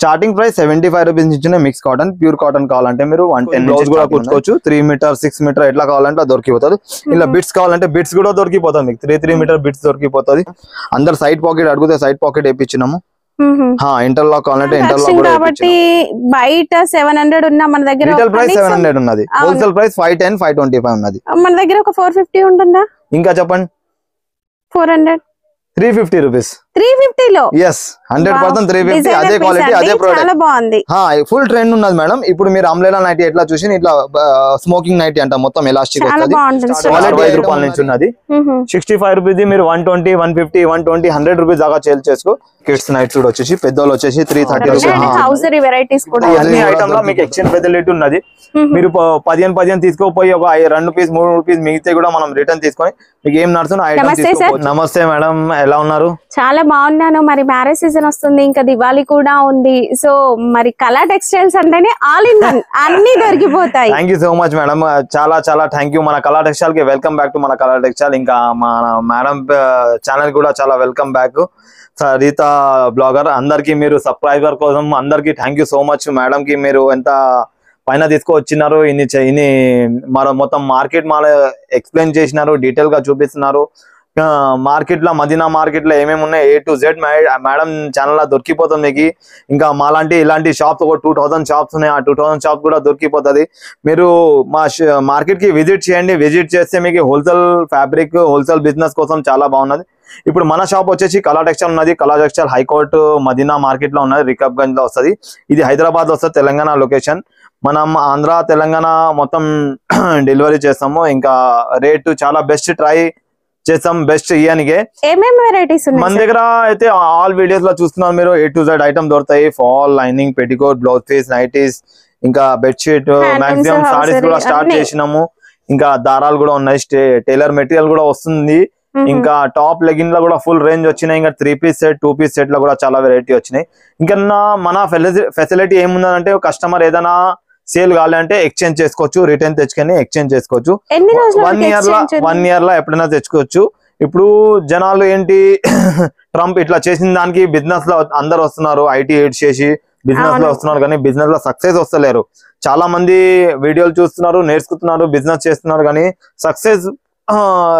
Starting price 75 rupees నుంచి mix cotton, pure cotton కావాలంటే మీరు 110 బ్లౌజ్ కూడా కుట్టుకోవచ్చు. 3 మీటర్ 6 మీటర్ ఎట్లా కావాలంటే దొరికిపోతుంది. ఇలా బిట్స్ కావాలంటే బిట్స్ కూడా దొరికిపోతుంది మీకు. 3 మీటర్ బిట్స్ దొరికిపోతుంది. అందరు సైడ్ పాకెట్ అడిగితే సైడ్ పాకెట్ వేయించినాము. ఇంటర్లాక్ కావాలంటే ఇంటర్లాక్ కాబట్టి బయట 700 ఉన్న మన దగ్గర రిటైల్ ప్రైస్ 700 ఉన్నది, హోల్సేల్ ప్రైస్ 510 525 ఉన్నది. మన దగ్గర ఒక 450 ఉంటుందా? ఇంకా చెప్పండి. 400 350 రూపీస్. 350 లో yes 100% 350. అదే క్వాలిటీ అదే ప్రోడక్ట్. చాలా బాగుంది. ఫుల్ ట్రెండ్ ఉన్నది మేడం. ఇప్పుడు మీరు అంబ్రెలా నైటీ ఎట్లా చూసి ఇట్లా స్మోకింగ్ నైటీ అంట, మొత్తం ఎలాస్టిక్ వస్తుంది. క్వాలిటీ 5 రూపాయల నుంచి ఉన్నది. 65 రూపీస్ మీరు 120 150 120 100 రూపీస్ దాకా సేల్ చేసుకో. కిడ్స్ నైట్ సూట్ వచ్చేసి పెద్దోళ్ళు వచ్చేసి 330 రూపీస్. వెరైటీస్ కూడా అన్ని ఐటమ్ లో మీకు ఎక్స్చేంజ్ ఫెసిలిటీ ఉన్నది. మీరు 15 తీసుకోపోయి ఒక 2 పీస్ 3 పీస్ మిగితే కూడా మనం రిటర్న్ తీసుకొని మీకు ఏం నడుతుందో ఐటమ్ తీసుకోవచ్చు. నమస్తే మేడం, ఎలా ఉన్నారు? చాలా బాగున్నాను. మరి మ్యారేజ్ సీజన్ వస్తుంది, ఇంకా దివాళీ కూడా ఉంది. సో మరి కళా టెక్స్టైల్స్ అంటేనే ఆల్ ఇన్ వన్ అన్ని దొరికిపోతాయి. Thank you so much madam, చాలా చాలా థ్యాంక్ యూ. మన కళా టెక్స్టైల్ కి వెల్కమ్ బ్యాక్ టు మన కళా టెక్స్టైల్. ఇంకా మన మేడం ఛానల్ కూడా చాలా వెల్కమ్ బ్యాక్. రీతా బ్లాగర్ అందరికి మీరు సబ్స్క్రైబర్ కోసం అందరికి thank you so much. Madam కి మీరు ఎంత పైన తీసుకొచ్చినారు, ఇన్ని మొత్తం మార్కెట్ మాల ఎక్స్ప్లెయిన్ చేసినారు, డీటెయిల్ గా చూపిస్తున్నారు. మార్కెట్ లో మదీనా మార్కెట్ లో ఏమేమి ఉన్నాయి A to Z madam channel లో దొరికిపోతుంది మీకు. ఇంకా మాలాంటి ఇలాంటి షాప్స్ ఒక 2000 షాప్స్ ఉన్నాయి. ఆ 2000 షాప్స్ కూడా దొరికిపోతుంది. మీరు మా మార్కెట్ కి విజిట్ చేయండి. విజిట్ చేస్తే మీకు హోల్సేల్ ఫ్యాబ్రిక్ హోల్సేల్ బిజినెస్ కోసం చాలా బాగున్నది. ఇప్పుడు మన షాప్ వచ్చేసి కళా టెక్స్టైల్ ఉన్నది. కళా టెక్స్టైల్ హైకోర్టు మదీనా మార్కెట్ లో ఉన్నది, రికబ్గంజ్ లో వస్తుంది. ఇది హైదరాబాద్ లో వస్తుంది, తెలంగాణ లొకేషన్. మనం ఆంధ్ర తెలంగాణ మొత్తం డెలివరీ చేస్తాము. ఇంకా రేటు చాలా బెస్ట్ ట్రై చేస్తాం, బెస్ట్ ఇయనికే. మన దగ్గర అయితే ఆల్ వీడియోస్ లో చూస్తున్నారు మీరు, A to Z ఐటమ్ దొరుకుతాయి. Fall, lining, petticoat, blouse piece, nighties, ఇంకా బెడ్షీట్, మాక్సిమం సారీస్ కూడా స్టార్ట్ చేసినాము. ఇంకా దారాలు కూడా ఉన్నాయి, టైలర్ మెటీరియల్ కూడా వస్తుంది. ఇంకా టాప్ లెగిన్ లో కూడా ఫుల్ రేంజ్ వచ్చినాయి. ఇంకా 3 పీస్ సెట్ 2 పీస్ సెట్ లో కూడా చాలా వెరైటీ వచ్చినాయి. ఇంకా మన ఫెసిలిటీ ఏముందంటే కస్టమర్ ఏదైనా సేల్ కావాలంటే ఎక్స్చేంజ్ చేసుకోవచ్చు, రిటర్న్ తెచ్చుకొని ఎక్స్చేంజ్ చేసుకోవచ్చు. 1 ఇయర్ లో ఎప్పుడైనా తెచ్చుకోవచ్చు. ఇప్పుడు జనాలు ఏంటి ట్రంప్ ఇట్లా చేసిన దానికి బిజినెస్ లో అందరు వస్తున్నారు, ఐటీ ఎయిడ్ చేసి బిజినెస్ లో వస్తున్నారు, కానీ బిజినెస్ లో సక్సెస్ వస్తలేరు. చాలా మంది వీడియోలు చూస్తున్నారు, నేర్చుకుంటున్నారు, బిజినెస్ చేస్తున్నారు, కానీ సక్సెస్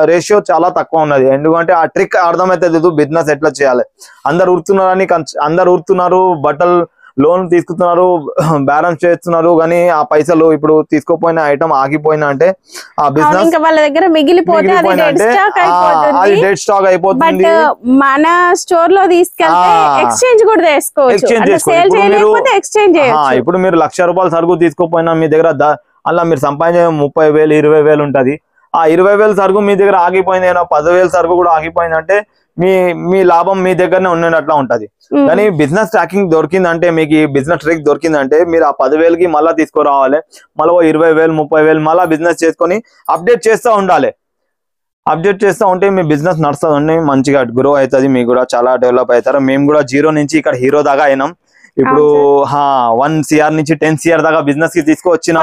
రేషియో చాలా తక్కువ ఉన్నది. ఎందుకంటే ఆ ట్రిక్ అర్థమైతే లేదు బిజినెస్ ఎట్లా చేయాలి. అందరు ఊరుతున్నారు, బట్టలు లోన్ తీసుకుతున్నారు, బ్యాలెన్స్ చేస్తున్నారు, కానీ ఆ పైసలు ఇప్పుడు తీసుకోపోయిన ఐటమ్ ఆగిపోయినా అంటే ఆ బిజినెస్ వాళ్ళ దగ్గర మిగిలిపోతే అది డెడ్ స్టాక్ అయిపోతుంది. మన స్టోర్ లో తీసుకెళ్తే ఎక్స్చేంజ్ కూడా చేసుకోవచ్చు. ఇప్పుడు మీరు 1,00,000 రూపాయలు సరుకు తీసుకోపోయినా మీ దగ్గర అలా మీరు సంపాదించే 30,000 20,000 ఉంటది. ఆ 20,000 సరుకు మీ దగ్గర ఆగిపోయింది, 10,000 సరుకు కూడా ఆగిపోయిందంటే మీ లాభం మీ దగ్గరనే ఉన్నట్లా ఉంటది. కానీ బిజినెస్ ట్రాకింగ్ దొరికిందంటే, మీకు బిజినెస్ ట్రిక్ దొరికిందంటే మీరు ఆ 10,000కి మళ్ళీ తీసుకురావాలి, మళ్ళీ 20,000 30,000 మళ్ళీ బిజినెస్ చేసుకొని అప్డేట్ చేస్తూ ఉండాలి. అప్డేట్ చేస్తూ ఉంటే మీ బిజినెస్ నడుస్తుంది, మంచిగా గ్రో అవుతుంది, మీకు కూడా చాలా డెవలప్ అవుతారు. మేము కూడా 0 నుంచి ఇక్కడ హీరో దాకా అయినాం. ఇప్పుడు 1 CR నుంచి 10 CR దాకా బిజినెస్ కి తీసుకువచ్చినాం.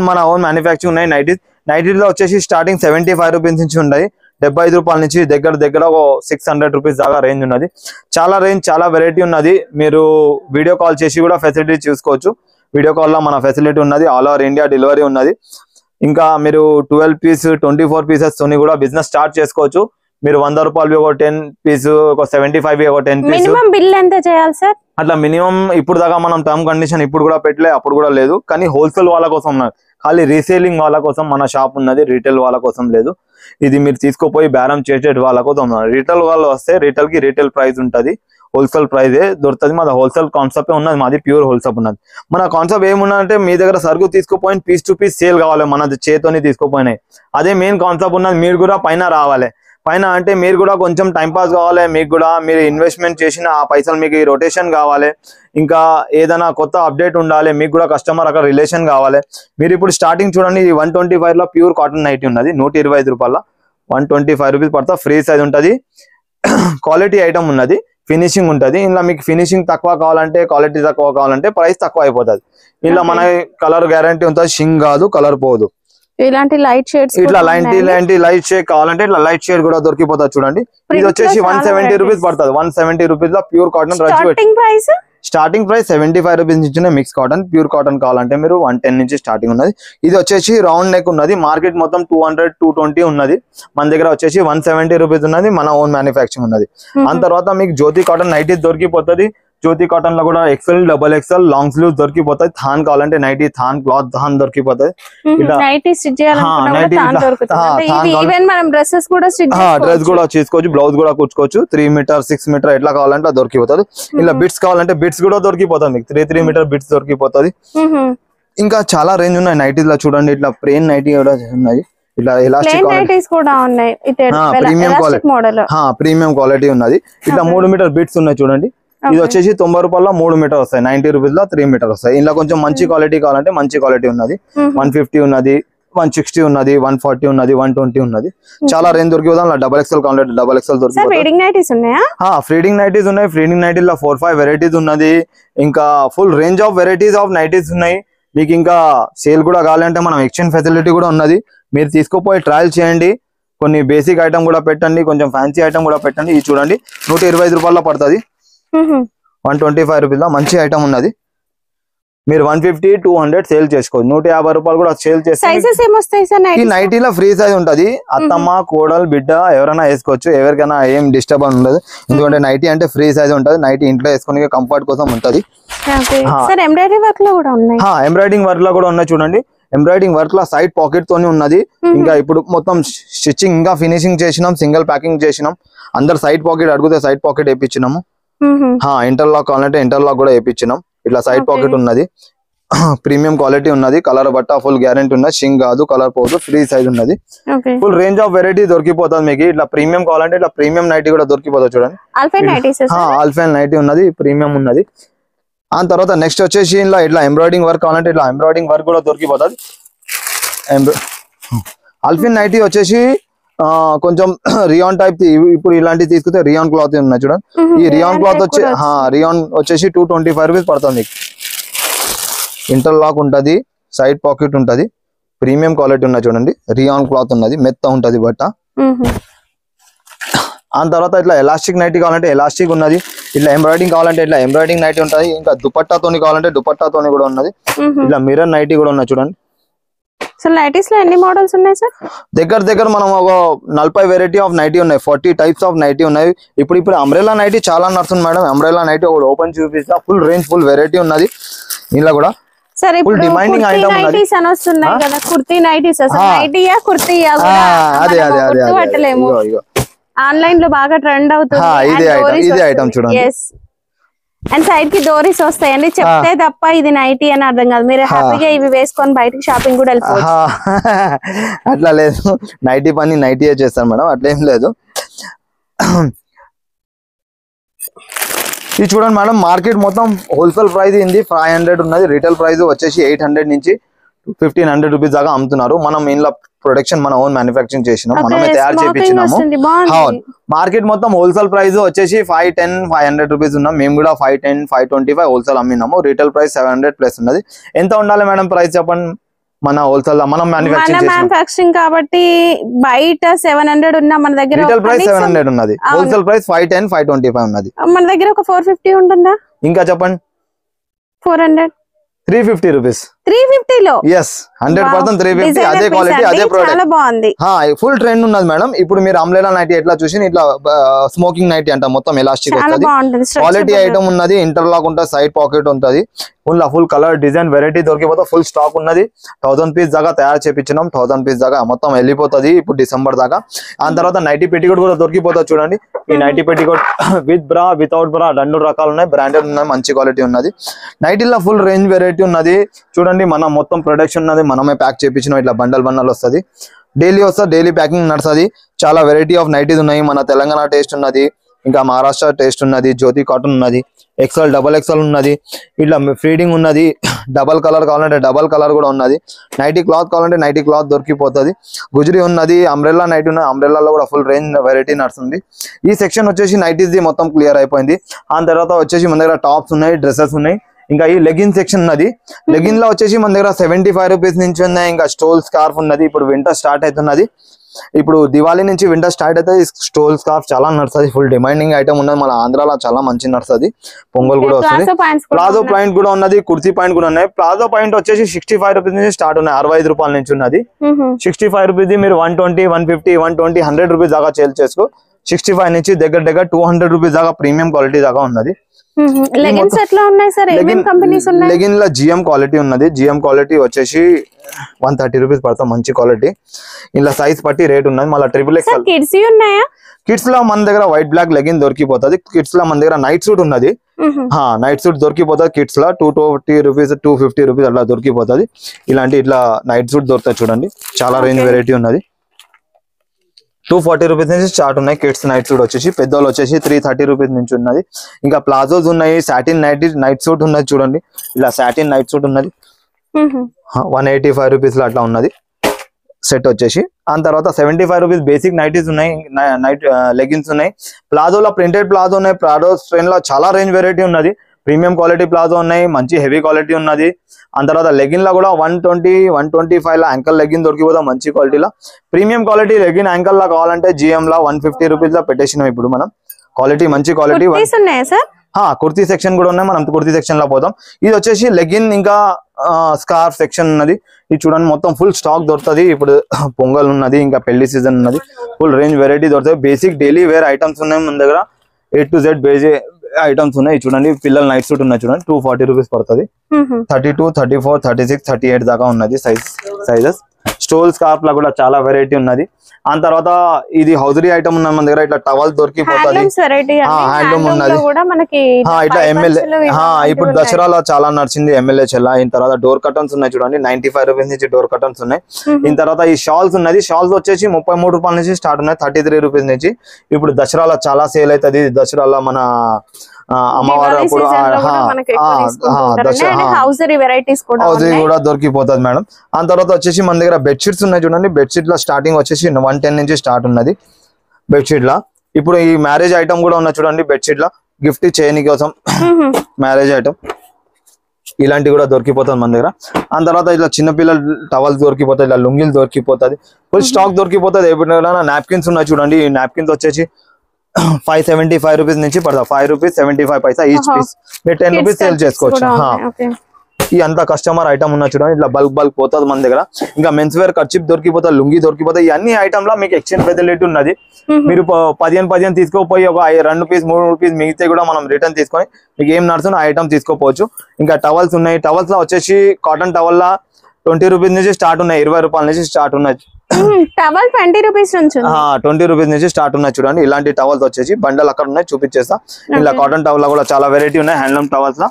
మన ఓన్ మ్యానుఫ్యాక్చరింగ్ ఉన్నాయి. నైటీలో వచ్చేసి స్టార్టింగ్ 75 రూపీస్ నుంచి ఉన్నాయి, 75 రూపాయల నుంచి దగ్గర 600 రూపీస్ దాకా రేంజ్ ఉన్నది. చాలా వెరైటీ ఉన్నది. మీరు వీడియో కాల్ చేసి కూడా ఫెసిలిటీ చూసుకోవచ్చు. వీడియో కాల్ లో మన ఫెసిలిటీ ఉన్నది, ఆల్ ఓవర్ ఇండియా డెలివరీ ఉన్నది. ఇంకా మీరు 12 పీస్ 24 పీసెస్ తోని కూడా బిజినెస్ స్టార్ట్ చేసుకోవచ్చు. మీరు 100 రూపాయలు ఒక 10 పీస్, ఒక 75 ఒక 10 పీస్. మినిమం బిల్ ఎంత చేయాలి సార్? అట్లా మినిమం ఇప్పుడు దాకా మనం టర్మ్ కండిషన్ ఇప్పుడు కూడా పెట్టలే, అప్పుడు కూడా లేదు. కానీ హోల్సేల్ వాళ్ళ కోసం ఉన్నది, ఖాళీ రీసేలింగ్ వాళ్ళ కోసం మన షాప్ ఉన్నది, రీటైల్ వాళ్ళ కోసం లేదు. ఇది మీరు తీసుకుపోయి బేరం చేసే వాళ్ళ కోసం ఉన్నది. రీటైల్ వాళ్ళు వస్తే రీటైల్ కి రీటైల్ ప్రైస్ ఉంటది, హోల్సేల్ ప్రైజే దొరుకుతుంది. మాది హోల్సేల్ కాన్సెప్ట్ ఉన్నది, మాది ప్యూర్ హోల్సేల్ ఉన్నది. మన కాన్సెప్ట్ ఏమున్నదంటే మీ దగ్గర సరుకు తీసుకుపోయిన పీస్ టు పీస్ సేల్ కావాలి, మనది చేతోని తీసుకుపోయినాయి. అదే మెయిన్ కాన్సెప్ట్ ఉన్నది. మీరు కూడా పైన రావాలి. పైన అంటే మీరు కూడా కొంచెం టైం పాస్ కావాలి, మీకు కూడా మీరు ఇన్వెస్ట్మెంట్ చేసిన ఆ పైసలు మీకు రొటేషన్ కావాలి, ఇంకా ఏదైనా కొత్త అప్డేట్ ఉండాలి, మీకు కూడా కస్టమర్ అక్కడ రిలేషన్ కావాలి. మీరు ఇప్పుడు స్టార్టింగ్ చూడండి, 125 లో ప్యూర్ కాటన్ నైటీ ఉన్నది, 125 రూపాయల 125 రూపీస్ పడతా. ఫ్రీ సైజ్ ఉంటుంది, క్వాలిటీ ఐటమ్ ఉన్నది, ఫినిషింగ్ ఉంటుంది. ఇలా మీకు ఫినిషింగ్ తక్కువ కావాలంటే, క్వాలిటీ తక్కువ కావాలంటే ప్రైస్ తక్కువ అయిపోతుంది. ఇలా మన కలర్ గ్యారంటీ ఉంటుంది, షింగ్ కాదు, కలర్ పోదు. ఇలాంటి లైట్ షేడ్స్ ఇట్లా లైట్ షేడ్ కావాలంటే ఇట్లా లైట్ షేడ్ కూడా దొరికిపోతుంది చూడండి. ఇది వచ్చేసి 170 రూపీస్ పడుతుంది. 170 రూపీస్ లో pure cotton starting price 75 rupees నుంచి మిక్స్ కాటన్. ప్యూర్ కాటన్ కావాలంటే మీరు 110 నుంచి స్టార్టింగ్ ఉన్నది. ఇది వచ్చేసి రౌండ్ నెక్ ఉన్నది. మార్కెట్ మొత్తం 200 220 ఉన్నది. మన దగ్గర వచ్చేసి 170 రూపీస్ ఉన్నది. మన ఓన్ మ్యానుఫ్యాక్చరింగ్ ఉన్నది. దాని తర్వాత మీకు జ్యోతి కాటన్ నైటీస్ దొరికిపోతుంది. జ్యోతి కాటన్ లో కూడా XL double XL long sleeve దొరికిపోతాయి. థాన్ కావాలంటే నైటీ థాన్ క్లాత్ థాన్ దొరికిపోతాయి. డ్రెస్ కూడా చేసుకోవచ్చు, బ్లౌజ్ కూడా కుచ్చుకోవచ్చు. 3 మీటర్ 6 మీటర్ ఎట్లా కావాలంటే దొరికిపోతుంది. ఇలా బిట్స్ కావాలంటే బిట్స్ కూడా దొరికిపోతుంది. మీకు 3 మీటర్ బిట్స్ దొరికిపోతుంది. ఇంకా చాలా రేంజ్ ఉన్నాయి నైటీస్ లో చూడండి. ఇట్లా ప్లేన్ నైటీ కూడా ఉన్నాయి. ఇట్లా ఎలాస్టిక్ ప్రీమియం క్వాలిటీ ఉన్నది. ఇట్లా 3 మీటర్ బిట్స్ ఉన్నాయి చూడండి. ఇది వచ్చేసి 90 రూపాయల్లో 3 మీటర్ వస్తాయి. 90 రూపీస్ లో 3 మీటర్ వస్తాయి. ఇలా కొంచెం మంచి క్వాలిటీ కావాలంటే మంచి క్వాలిటీ ఉన్నది. 150 ఉన్నది, 160 ఉన్నది, 140 ఉన్నది, 120 ఉన్నది. చాలా రేంజ్ దొరికిపోతాం. డబల్ XL కావాలంటే డబల్ XL దొరికిపోతాయి. ఫీడింగ్ నైటీస్ ఉన్నాయి. ఫీడింగ్ నైటీస్ లో 4-5 వెరైటీస్ ఉన్నది. ఇంకా full range of varieties of nighties ఉన్నాయి. మీకు ఇంకా సేల్ కూడా కావాలంటే మనం ఎక్స్చేంజ్ ఫెసిలిటీ కూడా ఉన్నది. మీరు తీసుకుపోయి ట్రయల్ చేయండి. కొన్ని బేసిక్ ఐటమ్ కూడా పెట్టండి, కొంచెం ఫ్యాన్సీ ఐటమ్ కూడా పెట్టండి. ఇది చూడండి 125 రూపాయల్లో పడుతుంది. 125 రూపీస్ లో మంచి ఐటమ్ ఉన్నది. మీరు 150 200 సేల్ చేసుకోవచ్చు. 150 రూపాయలు కూడా సేల్ చేస్తే ఈ నైటీలో ఫ్రీ సైజ్ ఉంటది. అత్తమ్మ కోడలు బిడ్డ ఎవరైనా వేసుకోవచ్చు. ఎవరికైనా ఏం డిస్టర్బెన్స్ ఉండదు. ఎందుకంటే నైటీ అంటే ఫ్రీ సైజ్ ఉంటది. నైటీ ఇంట్లో వేసుకునే కంఫర్ట్ కోసం ఉంటది. ఎంబ్రాయిడరింగ్ వర్క్ లో కూడా ఉన్నాయి చూడండి. ఎంబ్రాయిడరింగ్ వర్క్ లో సైడ్ పాకెట్ తోనే ఉన్నది. ఇంకా ఇప్పుడు మొత్తం స్టిచ్చింగ్ ఇంకా ఫినిషింగ్ చేసినాం, సింగిల్ ప్యాకింగ్ చేసినాం. అందరు సైడ్ పాకెట్ అడిగితే సైడ్ పాకెట్ వేయించినాము. ఇంటర్లాక్ కావాలంటే ఇంటర్లాక్ కూడా వేయించినాం. ఇట్లా సైడ్ పాకెట్ ఉన్నది. ప్రీమియం క్వాలిటీ ఉన్నది. కలర్ బట్ట ఫుల్ గ్యారెంటీ ఉన్నది. షింగ్ కాదు, కలర్ పోదు, ఫ్రీ సైజ్ ఉన్నది. ఫుల్ రేంజ్ ఆఫ్ వెరైటీ దొరికిపోతుంది మీకు. ఇట్లా ప్రీమియం కావాలంటే ఇట్లా ప్రీమియం నైటీ కూడా దొరికిపోతుంది చూడండి. ఆల్ఫైన్ నైటీ ఉన్నది, ప్రీమియం ఉన్నది. ఆ తర్వాత నెక్స్ట్ వచ్చేసి ఇట్లా ఎంబ్రాయిడింగ్ వర్క్ కావాలంటే ఇట్లా ఎంబ్రాయిడింగ్ వర్క్ కూడా దొరికిపోతుంది. ఆల్ఫైన్ నైటీ వచ్చేసి కొంచెం రియాన్ టైప్. ఇప్పుడు ఇలాంటివి తీసుకుంటే రియాన్ క్లాత్ ఉన్నాయి చూడండి. ఈ రియాన్ క్లాత్ వచ్చేసి 225 రూపీస్ పడుతుంది. ఇంటర్లాక్ ఉంటది, సైడ్ పాకెట్ ఉంటది, ప్రీమియం క్వాలిటీ ఉన్నాయి చూడండి. రియాన్ క్లాత్ ఉన్నది, మెత్త ఉంటది బట్ట. ఆ తర్వాత ఇట్లా ఎలాస్టిక్ నైటీ కావాలంటే ఎలాస్టిక్ ఉన్నది. ఇట్లా ఎంబ్రాయిడింగ్ కావాలంటే ఇట్లా ఎంబ్రాయిడింగ్ నైటీ ఉంటది. ఇంకా దుపట్టాతోని కావాలంటే దుపట్టాతోని కూడా ఉన్నది. ఇట్లా మిర్రర్ నైటీ కూడా ఉన్నాయి చూడండి. నైటీస్ లో ఎన్ని మోడల్స్ ఉన్నాయి సార్? దగ్గర మనం ఒక 40 వెరైటీ ఆఫ్ నైటీ ఉన్నాయి. 40 టైప్స్ ఆఫ్ నైటీ ఉన్నాయి. ఇప్పుడు అంబ్రెల్లా నైటీ చాలా నడుస్తుంది మేడం. అంబ్రెల్లా నైటీ ఒకటి ఓపెన్ చూపిస్తా. ఫుల్ రేంజ్ ఫుల్ వెరైటీ ఉన్నది. ఇలా కూడా ఫుల్ డిమాండింగ్ ఐటమ్ ఉన్నది. ఆన్లైన్ లో బాగా ట్రెండ్ అవుతుంది. ఇదే ఐటమ్ చూడండి. అండ్ సైడ్ కి డోరీస్ వస్తాయండి. చెప్తే తప్ప ఇది నైటీ అని అర్థం కాదు. మీరు హ్యాపీగా ఇవి వేసుకొని బయటకి షాపింగ్ కూడా వెళ్ళిపోవచ్చు. అట్లా లేదు, నైటీ పని నైటీ చేస్తాను మేడం, అట్లేం లేదు. ఇది చూడండి మేడం, మార్కెట్ మొత్తం హోల్సేల్ ప్రైస్ ఉంది 500 ఉన్నది. రీటైల్ ప్రైస్ వచ్చేసి 800 నుంచి 1500 రూపీస్ దాకా అమ్ముతున్నారు. మనం ఇంట్లో ప్రొడక్షన్ మన ఓన్ మ్యానుఫ్యాక్చరింగ్ చేసినాం, మనమే తయారు చేయించినాము. మార్కెట్ మొత్తం హోల్సేల్ ప్రైస్ వచ్చేసి 510 500 రూపీస్ ఉన్నాం. మేము కూడా 510 525 హోల్సేల్ అమ్మినాము. రీటైల్ ప్రైస్ 700 ప్లస్ ఉన్నది. ఎంత ఉండాలి మేడం ప్రైస్ చెప్పండి? మన హోల్సేల్ మనం మ్యానుఫ్యాక్చరింగ్ కాబట్టి బయట 700 ఉన్నా మన దగ్గర రీటైల్ ప్రైస్ 700 ఉన్నది. హోల్సేల్ ప్రైస్ 510 525 ఉన్నది. మన దగ్గర ఒక 450 ఉంటుందా? ఇంకా చెప్పండి. 400 350 రూపీస్. 350 లో yes 100% 350. అదే క్వాలిటీ అదే ప్రోడక్ట్. చాలా బాగుంది. ఫుల్ ట్రెండ్ ఉన్నది మేడం. ఇప్పుడు మీరు అంబ్రెల్లా నైటీ ఎట్లా చూసి ఇట్లా స్మోకింగ్ నైటీ అంట, మొత్తం ఎలాస్టిక్ వస్తుంది. క్వాలిటీ ఐటమ్ ఉన్నది. ఇంటర్లాక్ ఉంటుంది, సైడ్ పాకెట్ ఉంటుంది. ఫుల్ కలర్ డిజైన్ వెరైటీ దొరికిపోతే ఫుల్ స్టాక్ ఉన్నది. 1000 పీస్ దాకా తయారు చేపించినాం. 1000 పీస్ దాకా మొత్తం వెళ్ళిపోతుంది ఇప్పుడు డిసెంబర్ దాకా. ఆ తర్వాత నైటీ పెట్టికోట్ కూడా దొరికిపోతుంది చూడండి. ఈ నైటీ పెట్టికోట్ విత్ బ్రా వితౌట్ బ్రా 2 రకాలు ఉన్నాయి. బ్రాండెడ్ ఉన్నాయి, మంచి క్వాలిటీ ఉన్నది. నైటీలో ఫుల్ రేంజ్ వెరైటీ ఉన్నది చూడండి. మనం మొత్తం ప్రొడక్షన్ ఉన్నది, మనమే ప్యాక్ చేయించినాం. ఇట్లా బండల్ వస్తుంది. డైలీ వస్తుంది, డైలీ ప్యాకింగ్ నడుస్తుంది. చాలా వెరైటీ ఆఫ్ నైటీస్ ఉన్నాయి. మన తెలంగాణ టేస్ట్ ఉన్నది, ఇంకా మహారాష్ట్ర టేస్ట్ ఉన్నది, జ్యోతి కాటన్ ఉన్నది, XL డబల్ XL ఉన్నది. ఇట్లా ఫీడింగ్ ఉన్నది. డబల్ కలర్ కావాలంటే డబల్ కలర్ కూడా ఉన్నది. నైటీ క్లాత్ కావాలంటే నైటీ క్లాత్ దొరికిపోతుంది. గుజరీ ఉన్నది, అంబ్రెల్లా నైటీ ఉన్నది. అంబ్రెల్లాలో కూడా ఫుల్ రేంజ్ వెరైటీ నడుస్తుంది. ఈ సెక్షన్ వచ్చేసి నైటీస్ ది మొత్తం క్లియర్ అయిపోయింది. ఆ తర్వాత వచ్చేసి మన దగ్గర టాప్స్ ఉన్నాయి, డ్రెస్సెస్ ఉన్నాయి. ఇంకా ఈ లెగిన్ సెక్షన్ ఉన్నది. లెగిన్ లో వచ్చేసి మన దగ్గర 75 రూపీస్ నుంచి ఉన్నాయి. ఇంకా స్టోల్ స్కార్ఫ్ ఉన్నది. ఇప్పుడు వింటర్ స్టార్ట్ అవుతున్నది. ఇప్పుడు దివాళీ నుంచి వింటర్ స్టార్ట్ అవుతుంది. స్టోల్ స్కార్ఫ్ చాలా నడుస్తుంది. ఫుల్ డిమాండింగ్ ఐటమ్ ఉన్నది. మన ఆంధ్రాలో చాలా మంచి నడుస్తుంది. పొంగల్ కూడా వస్తుంది. ప్లాజో పాయింట్ కూడా ఉన్నది. కుర్తీ పాయింట్ కూడా ఉన్నాయి. ప్లాజో పాయింట్ వచ్చేసి 65 రూపీస్ నుంచి స్టార్ట్ ఉన్నాయి. 65 రూపాయల నుంచి ఉన్నది. 65 రూపీస్ మీరు 120, 150, 120, 100 రూపీస్ దాకా సేల్ చేసుకో. 65 నుంచి దగ్గర 200 రూపీస్ దాకా ప్రీమియం క్వాలిటీ దాకా ఉన్నది. లెగిన్స్ ఎట్లా ఉన్నాయి సార్? ఏమేం కంపెనీస్ ఉన్నాయి? లెగిన్ లో జిఎం క్వాలిటీ ఉన్నది. జిఎం క్వాలిటీ వచ్చేసి 130 రూపీస్ పడతా. మంచి క్వాలిటీ. ఇలా సైజ్ పట్టి రేట్ ఉన్నది. మళ్ళీ XXL కిడ్స్ ఉన్నాయా? కిడ్స్ లో మన దగ్గర వైట్ బ్లాక్ లెగిన్ దొరికిపోతుంది. కిడ్స్ లో మన దగ్గర నైట్ సూట్ ఉన్నది. నైట్ సూట్ దొరికిపోతుంది. కిడ్స్ లో 220 రూపీస్ 250 రూపీస్ అట్లా దొరికిపోతుంది. ఇలాంటి ఇట్లా నైట్ సూట్ దొరుకుతుంది చూడండి. చాలా రేంజ్ వెరైటీ ఉన్నది. 240 రూపీస్ నుంచి స్టార్ట్ ఉన్నాయి. కిడ్స్ నైట్ సూట్ వచ్చేసి. పెద్దోళ్ళు వచ్చేసి 330 రూపీస్ నుంచి ఉన్నది. ఇంకా ప్లాజోస్ ఉన్నాయి. సాటిన్ నైట్ సూట్ ఉన్నది చూడండి. ఇలా సాటిన్ నైట్ సూట్ ఉన్నది. 185 రూపీస్ లో అట్లా ఉన్నది సెట్ వచ్చేసి. ఆ తర్వాత 75 రూపీస్ బేసిక్ నైటీస్ ఉన్నాయి. నైట్ లెగిన్స్ ఉన్నాయి. ప్లాజోలో ప్రింటెడ్ ప్లాజో ఉన్నాయి. ప్రాడో ట్రెండ్ లో చాలా రేంజ్ వెరైటీ ఉన్నది. ప్రీమియం క్వాలిటీ ప్లాజో ఉన్నాయి. మంచి హెవీ క్వాలిటీ ఉన్నది. ఆ తర్వాత లెగిన్ లో కూడా 120, 125 లో యాంకల్ లెగిన్ దొరికిపోతాం మంచి క్వాలిటీలో. ప్రీమియం క్వాలిటీ లెగిన్ యాంకల్ లా కావాలంటే జిఎం లో 150 రూపీస్ లో పెట్టేసినాం ఇప్పుడు మనం. క్వాలిటీ మంచి క్వాలిటీ. కుర్తీ సెక్షన్ కూడా ఉన్నాయి. మనం కుర్తీ సెక్షన్ లో పోతాం. ఇది వచ్చేసి లెగిన్ ఇంకా స్కార్ఫ్ సెక్షన్ ఉన్నది. ఇది చూడండి మొత్తం ఫుల్ స్టాక్ దొరుకుతుంది. ఇప్పుడు పొంగల్ ఉన్నది. ఇంకా పెళ్లి సీజన్ ఉన్నది. ఫుల్ రేంజ్ వెరైటీ దొరుకుతాయి. బేసిక్ డైలీ వేర్ ఐటమ్స్ ఉన్నాయి మన దగ్గర. A to Z basic items ఉన్నాయి. చూడండి పిల్లల నైట్ సూట్ ఉన్నాయి చూడండి. 240 రూపీస్ పడుతుంది. 32, 34, 36, 38 దాకా ఉన్నది సైజెస్. స్టోల్ స్కార్ఫ్ లో కూడా చాలా వెరైటీ ఉన్నది. ఆ తర్వాత ఇది హౌజరీ ఐటమ్ ఉన్నది మన దగ్గర. ఇట్లా టవల్ దొరికిపోతుంది. హ్యాండ్లూమ్ ఉన్నది. ఇట్లా ఎమ్మెల్యే ఇప్పుడు దసరాలో చాలా నడిచింది ఎమ్మెల్యే చెల్ల. ఈ తర్వాత డోర్ కర్టన్స్ ఉన్నాయి చూడండి. 95 రూపీస్ నుంచి డోర్ కర్టన్స్ ఉన్నాయి. ఈ తర్వాత ఈ షాల్స్ ఉన్నది. షాల్స్ వచ్చేసి 33 రూపాయల నుంచి స్టార్ట్ ఉన్నాయి. 33 రూపీస్ నుంచి. ఇప్పుడు దసరాలో చాలా సేల్ అవుతుంది. దసరాలో మన అమ్మవారు అప్పుడు హౌజరీ కూడా దొరికిపోతుంది మేడం. ఆ తర్వాత వచ్చేసి మన దగ్గర బెడ్షీట్స్ ఉన్నాయి చూడండి. బెడ్షీట్ లో స్టార్టింగ్ వచ్చేసి 110 నుంచి స్టార్ట్ ఉన్నది బెడ్షీట్ లా. ఇప్పుడు ఈ మ్యారేజ్ ఐటమ్ కూడా ఉన్నాయి చూడండి. బెడ్షీట్ లో గిఫ్ట్ చేయని కోసం మ్యారేజ్ ఐటమ్ ఇలాంటివి కూడా దొరికిపోతుంది మన దగ్గర. ఆ తర్వాత ఇట్లా చిన్నపిల్లల టవల్స్ దొరికిపోతాయి. ఇలా లుంగిలు దొరికిపోతుంది. Full stock దొరికిపోతుంది. ఎప్పుడైనా నాప్కిన్స్ ఉన్నాయి చూడండి. ఈ నాప్కిన్స్ వచ్చేసి 575 రూపీస్ నుంచి పడతా. 5 రూపీస్ 75 పైసా ఈచ్ పీస్. మీరు 10 రూపీస్ సేల్ చేసుకోవచ్చు. ఈ అంతా కస్టమర్ ఐటమ్ ఉన్నా చూడండి. ఇట్లా బల్క్ పోతుంది మన దగ్గర. ఇంకా మెన్స్ వేర్ కర్చిప్ దొరికిపోతుంది. లుంగి దొరికిపోతాయి. ఈ అన్ని ఐటమ్ లో మీకు ఎక్స్చేంజ్ ఫెసిలిటీ ఉన్నది. మీరు 15 తీసుకోపోయి ఒక 2 పీస్ 3 పీస్ మిగితే కూడా మనం రిటర్న్ తీసుకొని మీకు ఏం నడుస్తుందో ఆ ఐటమ్ తీసుకోపోవచ్చు. ఇంకా టవల్స్ ఉన్నాయి. టవల్స్ లో వచ్చేసి కాటన్ టవల్ లా 20 రూపీస్ నుంచి స్టార్ట్ ఉన్నాయి. 20 రూపాయల నుంచి స్టార్ట్ ఉన్నాయి. టవల్ 20 రూపీస్ నుంచి 20 రూపీస్ నుంచి స్టార్ట్ ఉన్నాయి చూడండి. ఇలాంటి టవల్స్ వచ్చేసి బండల్ అక్కడ ఉన్నాయి చూపించేస్తా. ఇలా కాటన్ టవల్ కూడా చాలా వెరైటీ ఉన్నాయి. హ్యాండ్లూమ్ టవల్స్ లా.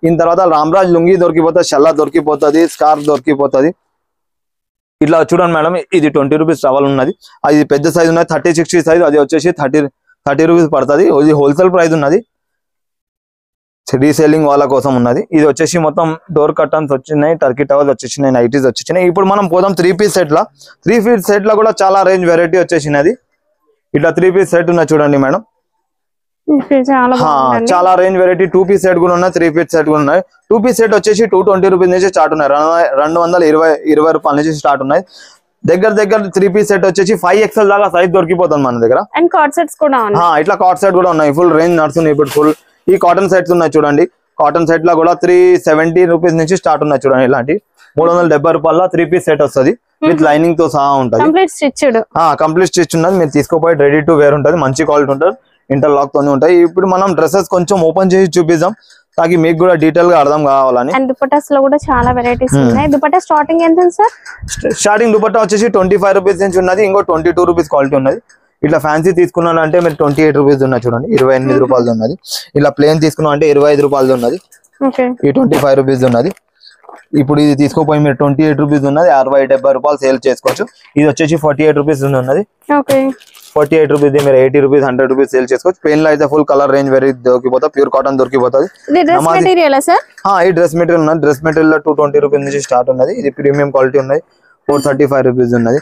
ఈ తర్వాత రామ్రాజ్ లుంగి దొరికిపోతుంది. షల్లా దొరికిపోతుంది. స్కార్ఫ్ దొరికిపోతుంది. ఇట్లా చూడండి మేడం. ఇది 20 రూపీస్ టవల్ ఉన్నది. అది పెద్ద సైజ్ ఉన్నది. 30-60 సైజ్. అది వచ్చేసి 30 రూపీస్ పడుతుంది. ఇది హోల్సేల్ ప్రైస్ ఉన్నది. రీసేలింగ్ వాళ్ళ కోసం ఉన్నది. ఇది వచ్చేసి మొత్తం డోర్ కర్టన్స్ వచ్చినాయి. టర్కీ టవల్స్ వచ్చేసినాయి. నైటీస్ వచ్చేసినాయి. ఇప్పుడు మనం పోదాం 3 పీస్ సెట్ లా. 3 పీస్ సెట్ లో కూడా చాలా రేంజ్ వెరైటీ వచ్చేసినది. ఇట్లా 3 పీస్ సెట్ ఉన్నాయి చూడండి మేడం. చాలా రేంజ్ వెరైటీ. 2 పీస్ సెట్ కూడా ఉన్నాయి. 3 పీస్ సెట్ కూడా ఉన్నాయి. 2 పీస్ సెట్ వచ్చేసి 220 రూపీస్ నుంచి స్టార్ట్ ఉన్నాయి. 220 రూపాయల నుంచి స్టార్ట్ ఉన్నాయి. దగ్గర 3 పీస్ సెట్ వచ్చేసి 5XL దాకా సైజ్ దొరికిపోతుంది మన దగ్గర. ఇట్లా కార్డ్ సెట్ కూడా ఉన్నాయి. ఫుల్ రేంజ్ నడుస్తుంది ఇప్పుడు. ఫుల్ ఈ కాటన్ సెట్స్ ఉన్నాయి చూడండి. కాటన్ సెట్ లో కూడా 370 రూపీస్ నుంచి స్టార్ట్ ఉన్నాయి చూడండి. ఇలాంటి 370 రూపాయల 3 పీస్ సెట్ వస్తుంది. విత్ లైనింగ్ తో సహా ఉంటుంది. కంప్లీట్ స్టిచ్ ఉన్నది. మీరు తీసుకోపోయి రెడీ టు వేర్ ఉంటుంది. మంచి క్వాలిటీ ఉంటుంది. ఇంటర్లాక్ తోనే ఉంటాయి. ఇప్పుడు మనం డ్రెస్సెస్ కొంచెం ఓపెన్ చేసి చూపిద్దాం తాకి మీకు కూడా డీటెయిల్ గా అర్థం కావాలని. దుపట్టాస్ లో కూడా చాలా వెరైటీస్ ఉన్నాయి. దుపట్టా స్టార్టింగ్ ఎంత సార్? స్టార్టింగ్ దుపట్టా వచ్చేసి 25 రూపీస్ నుంచి ఉన్నది. ఇంకో 22 రూపీస్ క్వాలిటీ ఉన్నది. ఇట్లా ఫ్యాన్సీ తీసుకున్నానంటే మీరు 28 రూపీస్ ఉన్నది చూడండి. 28 రూపాయలు ఉన్నది. ఇలా ప్లేన్ తీసుకున్నా అంటే 25 రూపాయలు ఉన్నది. ఈ 25 రూపీస్ ఉన్నది. ఇప్పుడు ఇది తీసుకోపోయి మీరు 28 రూపీస్ ఉన్నది. 60-70 రూపాయలు సేల్ చేసుకోవచ్చు. ఇది వచ్చేసి 48 రూపీస్ ఉన్నది. 48 రూపీస్ మీరు 80 రూపీస్ 100 రూపీస్ సేల్ చేసుకోవచ్చు. పెయిన్ లో అయితే ఫుల్ కలర్ రేంజ్ వెరీ దొరికిపోతుంది. ప్యూర్ కాటన్ దొరికిపోతుంది. ఈ డ్రెస్ మెటీరియల్ ఉన్నది. డ్రెస్ మెటీరియల్ లో 220 రూపీస్ నుంచి స్టార్ట్ ఉన్నది. ఇది ప్రీమియం క్వాలిటీ ఉన్నది. 435 రూపీస్ ఉన్నది.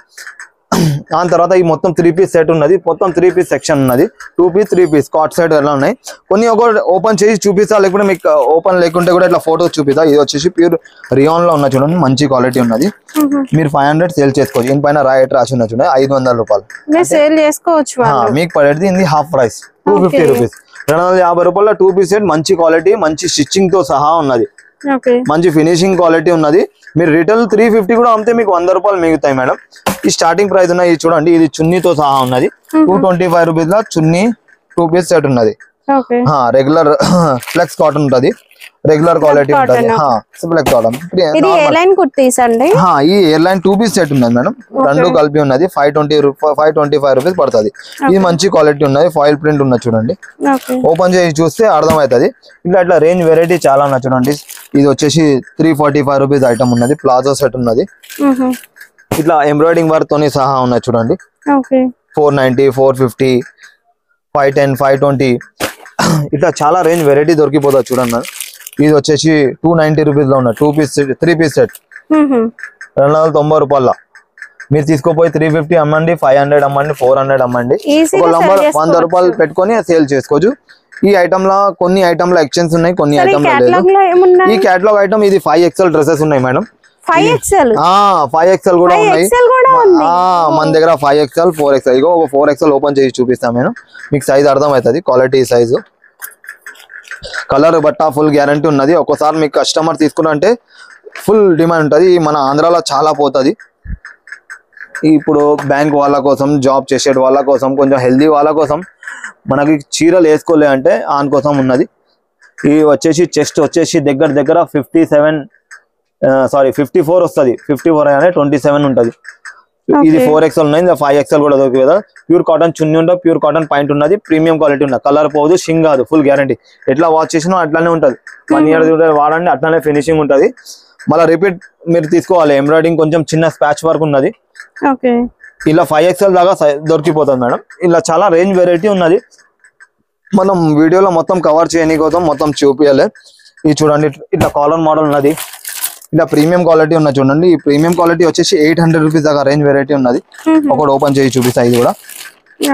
దాని తర్వాత ఈ మొత్తం 3 పీస్ సెట్ ఉన్నది, మొత్తం 3 పీస్ సెక్షన్ ఉన్నది, 2 పీస్ 3 పీస్ కాట్ సెట్ ఎలా ఉన్నాయి. కొన్ని ఒక ఓపెన్ చేసి చూపిస్తా, లేకుంటే మీకు ఓపెన్ లేకుంటే కూడా ఇట్లా ఫోటో చూపిస్తా. ఇది వచ్చేసి ప్యూర్ రియాన్ లో ఉన్న చూడండి, మంచి క్వాలిటీ ఉన్నది. మీరు 500 సేల్ చేసుకోవచ్చు. దీని పైన రైట్ రాసి ఉన్న చూడండి 500 రూపాయలు సేల్ చేసుకోవచ్చు. మీకు పడేది ఇది హాఫ్ ప్రైస్ 250 రూపీస్. 250 రూపాయల 2 పీస్ సెట్, మంచి క్వాలిటీ, మంచి స్టిచ్చింగ్ తో సహా ఉన్నది, మంచి ఫినిషింగ్ క్వాలిటీ ఉన్నది. మీరు రిటైల్ 350 కూడా అమ్మితే మీకు 100 రూపాయలు మిగుతాయి మేడం. ఈ స్టార్టింగ్ ప్రైస్ ఉన్నాయి చూడండి, ఇది చున్నీతో సహా ఉన్నది. 225 రూపీస్ లో చున్నీ 2 పీస్ సెట్ ఉన్నది. రెగ్యులర్ ఫ్లెక్స్ కాటన్ ఉంటది, రెగ్యులర్ క్వాలిటీ ఉంటది. ఫ్లెక్స్ కాటన్ ఈ ఎయిర్లైన్ 2 పీస్ సెట్ ఉన్నది మేడం, రెండు కలిపి ఉన్నది. 525 రూపీస్ పడుతుంది. ఇది మంచి క్వాలిటీ ఉన్నది, ఫాయిల్ ప్రింట్ ఉన్నది చూడండి. ఓపెన్ చేసి చూస్తే అర్థమవుతుంది. ఇట్లా రేంజ్ వెరైటీ చాలా ఉన్నాయి చూడండి. ఇది వచ్చేసి 345 రూపీస్ ఐటమ్ ఉన్నది, ప్లాజో సెట్ ఉన్నది. ఇట్లా ఎంబ్రాయిడింగ్ వర్క్ తోని సహా ఉన్నాయి చూడండి. 490, 450, 510, 520 ఇట్లా చాలా రేంజ్ వెరైటీ దొరికిపోతుంది చూడండి మేడం. ఇది వచ్చేసి 290 రూపీస్ లో ఉన్న 2 పీస్ 3 పీస్ సెట్ 290 రూపాయల. మీరు తీసుకోపోయి 350 అమ్మండి, 500 అమ్మండి, 400 అమ్మండి. ఒక నంబర్ 100 రూపాయలు పెట్టుకొని సేల్ చేసుకోవచ్చు. ఈ ఐటమ్ లా కొన్ని ఐటమ్ లో ఎక్స్చేంజ్ ఉన్నాయి, కొన్ని ఐటమ్ లో లేదు. ఈ కేటలాగ్ ఐటమ్ ఇది 5XL డ్రెస్సెస్ ఉన్నాయి మేడం. 5XL కూడా ఉన్నాయి మన దగ్గర. 5XL, 4XL. ఇగో ఒక 4XL ఓపెన్ చేసి చూపిస్తాను నేను, మీకు సైజ్ అర్థం అవుతుంది, క్వాలిటీ సైజు. కలర్ బట్ట ఫుల్ గ్యారంటీ ఉన్నది. ఒక్కసారి మీకు కస్టమర్ తీసుకున్నంటే ఫుల్ డిమాండ్ ఉంటుంది. మన ఆంధ్రాలో చాలా పోతుంది. ఇప్పుడు బ్యాంక్ వాళ్ళ కోసం, జాబ్ చేసే వాళ్ళ కోసం, కొంచెం హెల్దీ వాళ్ళ కోసం మనకి చీరలు వేసుకోలే అంటే ఆన్ కోసం ఉన్నది. ఇది వచ్చేసి చెస్ట్ వచ్చేసి దగ్గర 54 వస్తుంది. 54 అనే 27 ఉంటుంది. ఇది 4XL ఉన్నది, 5XL కూడా దొరికి కదా. ప్యూర్ కాటన్ చున్నీ ఉంటుంది, ప్యూర్ కాటన్ పాయింట్ ఉన్నది, ప్రీమియం క్వాలిటీ ఉన్నది. కలర్ పోదు, షింగ్ కాదు, ఫుల్ గ్యారంటీ. ఎట్లా వాచ్ చేసినా అట్లానే ఉంటుంది. 1 ఇయర్ వాడండి, అట్లానే ఫినిషింగ్ ఉంటుంది. మళ్ళీ రిపీట్ మీరు తీసుకోవాలి. ఎంబ్రాయిడింగ్ కొంచెం చిన్న స్పాచ్ వర్క్ ఉన్నది. ఇలా 5XL దాకా దొరికిపోతుంది మేడం. ఇలా చాలా రేంజ్ వెరైటీ ఉన్నది. మనం వీడియోలో మొత్తం కవర్ చేయని కోసం మొత్తం చూపించాలి. ఇది చూడండి, ఇట్లా కాలర్ మోడల్ ఉన్నది. ఇలా ప్రీమియం క్వాలిటీ ఉన్నది చూడండి. ఈ ప్రీమియం క్వాలిటీ వచ్చేసి 800 రూపీస్ దాకా రేంజ్ వెరైటీ ఉన్నది. ఒకటి ఓపెన్ చేసి చూపిస్తా. ఇది కూడా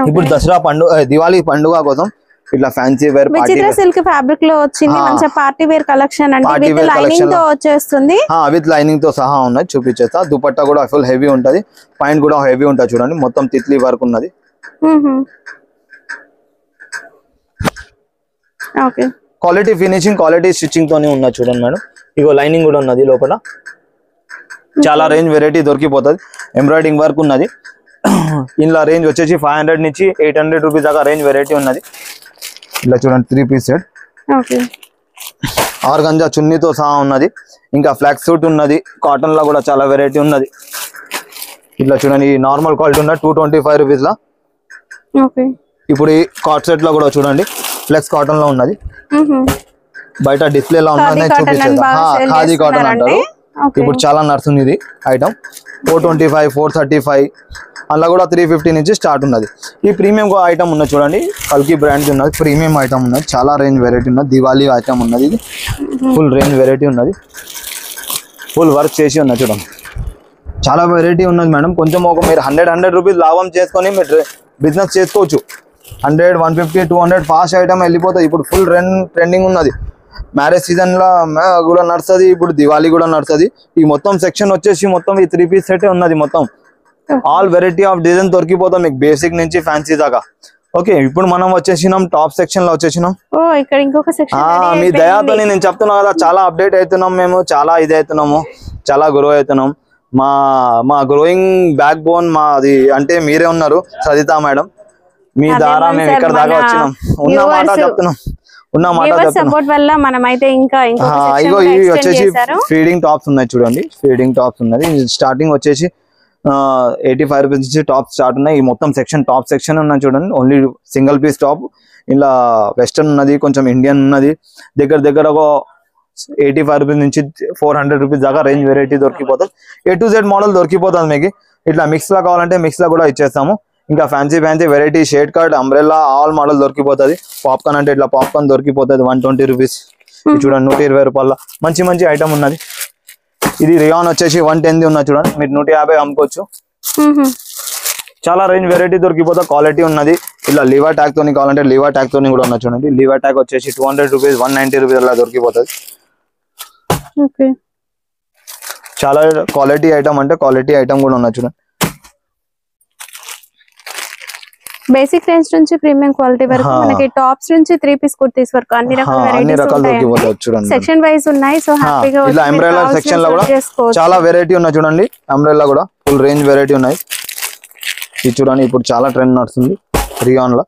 ఇప్పుడు దసరా పండుగ, దివాళీ పండుగ కోసం ఇట్లా ఫ్యాన్సీ వేర్ సిల్క్ ఫ్యాబ్రిక్ లో వచ్చింది, మంచి పార్టీ వేర్ కలెక్షన్ అండి. విత్ లైనింగ్ తో వచ్చేస్తుంది. విత్ లైనింగ్ తో సహా ఉన్నది, చూపించేస్తా. దుపట్టా కూడా ఫుల్ హెవీ ఉంటది, పాయింట్ కూడా హెవీ ఉంటది చూడండి. మొత్తం తిత్లీ వర్క్ ఉన్నది. క్వాలిటీ ఫినిషింగ్, క్వాలిటీ స్టిచ్చింగ్ తోనే ఉన్నది చూడండి మేడం. ఇగో లైనింగ్ కూడా ఉన్నది లోపల. చాలా రేంజ్ వెరైటీ దొరికిపోతుంది. ఎంబ్రాయిడింగ్ వర్క్ ఉన్నది. ఇందులో రేంజ్ వచ్చేసి 500 నుంచి 800 రూపీస్ దాకా రేంజ్ వెరైటీ ఉన్నది. ఇలా చూడండి 3 పీస్ సెట్. ఆర్గంజా చున్నీతో సహా ఉన్నది. ఇంకా ఫ్లాక్స్ సూట్ ఉన్నది. కాటన్ లో కూడా చాలా వెరైటీ ఉన్నది. ఇట్లా చూడండి, నార్మల్ క్వాలిటీ ఉన్నది 225 రూపీస్ లా. ఇప్పుడు ఈ కాట్ సెట్ లో కూడా చూడండి, ఫ్లెక్స్ కాటన్ లో ఉన్నది. బయట డిస్ప్లే లో ఉన్నది చూపించేది. ఖాదీ కాటన్ అంటారు. ఇప్పుడు చాలా నడుస్తుంది ఇది ఐటమ్. 425, 435 అలా కూడా 350 నుంచి స్టార్ట్ ఉన్నది. ఈ ప్రీమియం ఐటమ్ ఉన్నది చూడండి, కల్కి బ్రాండ్ ఉన్నది. ప్రీమియం ఐటమ్ ఉన్నది, చాలా రేంజ్ వెరైటీ ఉన్నది. దివాళీ ఐటమ్ ఉన్నది. ఇది ఫుల్ రేంజ్ వెరైటీ ఉన్నది, ఫుల్ వర్క్ చేసి ఉన్నది చూడండి. చాలా వెరైటీ ఉన్నది మేడం. కొంచెం ఒక మీరు 100 రూపీస్ లాభం చేసుకొని మీరు బిజినెస్ చేసుకోవచ్చు. 100, 150, 200 ఫాస్ట్ ఐటమ్ వెళ్ళిపోతుంది. ఇప్పుడు ఫుల్ ట్రెండింగ్ ఉన్నది. మ్యారేజ్ సీజన్ లో కూడా నడుస్తుంది, ఇప్పుడు దివాళీ కూడా నడుస్తుంది. ఈ మొత్తం సెక్షన్ వచ్చేసి మొత్తం ఈ 3 పీస్ సెట్ ఉన్నది. మొత్తం ఆల్ వెరైటీ ఆఫ్ డిజైన్ దొరికిపోతాం మీకు, బేసిక్ నుంచి ఫ్యాన్సీ దాకా. ఓకే, ఇప్పుడు మనం వచ్చేసినాం టాప్ సెక్షన్ లో వచ్చేసినాం. మీ దయాతో నేను చెప్తున్నా కదా, చాలా అప్డేట్ అవుతున్నాం మేము, చాలా ఇది అవుతున్నాము, చాలా గ్రో అవుతున్నాం. మా గ్రోయింగ్ బ్యాక్ బోన్ మాది అంటే మీరే ఉన్నారు, సరితా మేడం. మీ ద్వారా మేము ఇక్కడ దాకా వచ్చినాం. ఉన్న మాట చెప్తున్నాం. ఇగో ఇవి వచ్చేసి ఫీడింగ్ టాప్స్ ఉన్నాయి చూడండి. ఫీడింగ్ టాప్స్ ఉన్నది. స్టార్టింగ్ వచ్చేసి 85 రూపీస్ నుంచి టాప్ స్టార్ట్ ఉన్నాయి. ఈ మొత్తం సెక్షన్ టాప్ సెక్షన్ ఉన్నాయి చూడండి. Only single piece top. ఇలా వెస్టర్న్ ఉన్నది, కొంచెం ఇండియన్ ఉన్నది. దగ్గర ఒక 85 రూపీస్ నుంచి 400 రూపీస్ దాకా రేంజ్ వెరైటీ దొరికిపోతుంది. A to Z మోడల్ దొరికిపోతుంది మీకు. ఇట్లా మిక్స్ లా కావాలంటే మిక్స్ లా కూడా ఇచ్చేస్తాము. ఇంకా fancy variety shade cut, umbrella all model దొరికిపోతుంది. పాప్కార్న్ అంటే ఇట్లా పాప్కార్న్ దొరికిపోతుంది 120 రూపీస్. చూడండి 120 రూపాయల మంచి ఐటమ్ ఉన్నది. ఇది రియాన్ వచ్చేసి 110 ఉన్నది చూడండి. మీరు 150 అమ్ముకోవచ్చు. చాలా రేంజ్ వెరైటీ దొరికిపోతా, క్వాలిటీ ఉన్నది. ఇలా లివా ట్యాగ్ తోని కావాలంటే లివా ట్యాగ్ తోని కూడా ఉన్న చూడండి. లివా ట్యాగ్ వచ్చేసి 200 రూపీస్, 190 రూపీస్ అలా దొరికిపోతుంది. చాలా క్వాలిటీ ఐటమ్ అంటే క్వాలిటీ ఐటమ్ కూడా ఉన్న చూడండి. బేసిక్ రేంజ్ నుంచి ప్రీమియం క్వాలిటీ వరకు మనకి టాప్స్ నుంచి 3 పీస్ కుర్తీస్ వరకు అన్ని రకాల దొరికిపోతాయి చూడండి. సెక్షన్ వైస్ ఉన్నాయి. సో హ్యాపీగా ఇలా అంబ్రెల్లా సెక్షన్ లో కూడా చాలా వెరైటీ ఉన్నాయి చూడండి. అంబ్రెల్లా కూడా ఫుల్ రేంజ్ వెరైటీ ఉన్నాయి. ఇది చూడండి, ఇప్పుడు చాలా ట్రెండ్ నడుస్తుంది రియాన్ లో.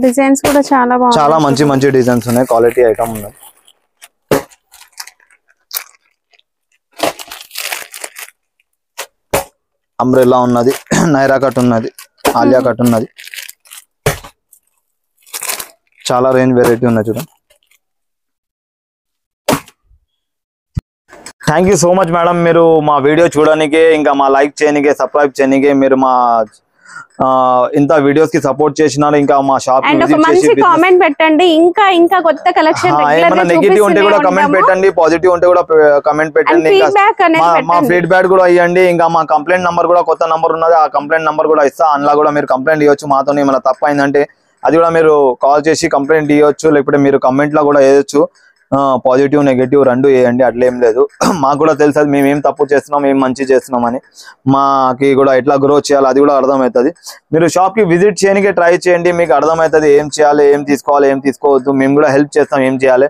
డిజైన్స్ కూడా చాలా బాగున్నాయి, చాలా మంచి మంచి డిజైన్స్ ఉన్నాయి, క్వాలిటీ ఐటమ్ ఉన్నాయి. అంబ్రెల్లా ఉన్నది, నైరా కట్ ఉన్నది, ఆలియా కట్ ఉన్నది, చాలా రేంజ్ వెరైటీ ఉన్నాయి చూడండి. Thank you so much madam, మీరు మా వీడియో చూడడానికి, ఇంకా మా లైక్ చేయడానికి, సబ్స్క్రైబ్ చేయడానికి, మీరు మా ఇంత వీడియోస్ కి సపోర్ట్ చేసినారు. ఇంకా మా షాప్ కామెంట్ పెట్టండి. ఇంకా ఇంకా కొత్త కలెక్షన్ ఏమైనా నెగిటివ్ ఉంటే కూడా కమెంట్ పెట్టండి, పాజిటివ్ ఉంటే కూడా కమెంట్ పెట్టండి. మా ఫీడ్బ్యాక్ కూడా ఇవ్వండి. ఇంకా మా కంప్లైంట్ నంబర్ కూడా కొత్త నంబర్ ఉన్నది, ఆ కంప్లైంట్ నంబర్ కూడా ఇస్తా. అందులో కూడా మీరు కంప్లైంట్ ఇవ్వచ్చు. మాతో ఏమైనా తప్పు అయిందంటే అది కూడా మీరు కాల్ చేసి కంప్లైంట్ ఇవ్వచ్చు, లేకపోతే మీరు కమెంట్ లో కూడా వేయచ్చు. పాజిటివ్ నెగిటివ్ రెండు వేయండి, అట్లా ఏం లేదు. మాకు కూడా తెలుసు మేము ఏం తప్పు చేస్తున్నాం, ఏం మంచి చేస్తున్నాం అని. మాకి కూడా ఎట్లా గ్రో చేయాలి అది కూడా అర్థమవుతుంది. మీరు షాప్ కి విజిట్ చేయడానికి ట్రై చేయండి, మీకు అర్థమవుతుంది ఏం చేయాలి, ఏం తీసుకోవాలి, ఏం తీసుకోవద్దు. మేము కూడా హెల్ప్ చేస్తాం ఏం చేయాలి.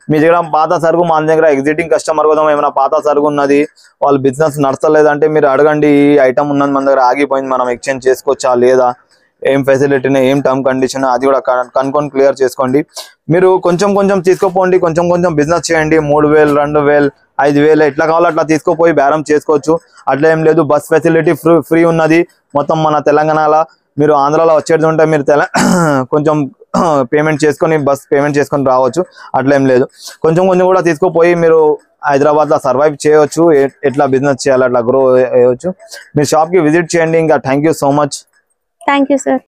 మీ దగ్గర పాత సరుకు, మా దగ్గర ఎగ్జిటింగ్ కస్టమర్ కూడా ఏమైనా పాత సరుకు ఉన్నది, వాళ్ళు బిజినెస్ నడచలేదంటే మీరు అడగండి. ఈ ఐటమ్ ఉన్నది మన దగ్గర ఆగిపోయింది, మనం ఎక్స్చేంజ్ చేసుకోవచ్చా లేదా, ఏం ఫెసిలిటీని, ఏం టర్మ్ కండిషన్, అది కూడా కనుక్కొని క్లియర్ చేసుకోండి. మీరు కొంచెం కొంచెం తీసుకోపోండి, కొంచెం కొంచెం బిజినెస్ చేయండి. 3000, 2000, 5000 ఎట్లా కావాలో అట్లా తీసుకోపోయి బేరం చేసుకోవచ్చు. అట్లా ఏం లేదు. బస్ ఫెసిలిటీ ఫ్రీ ఉన్నది మొత్తం మన తెలంగాణలో. మీరు ఆంధ్రాలో వచ్చేది ఉంటే మీరు కొంచెం పేమెంట్ చేసుకొని బస్ పేమెంట్ చేసుకొని రావచ్చు, అట్లా ఏం లేదు. కొంచెం కొంచెం కూడా తీసుకోపోయి మీరు హైదరాబాద్ లో సర్వైవ్ చేయవచ్చు. ఎట్లా బిజినెస్ చేయాలి అట్లా గ్రో చేయవచ్చు. మీరు షాప్ కి విజిట్ చేయండి. ఇంకా thank you so much. Thank you sir.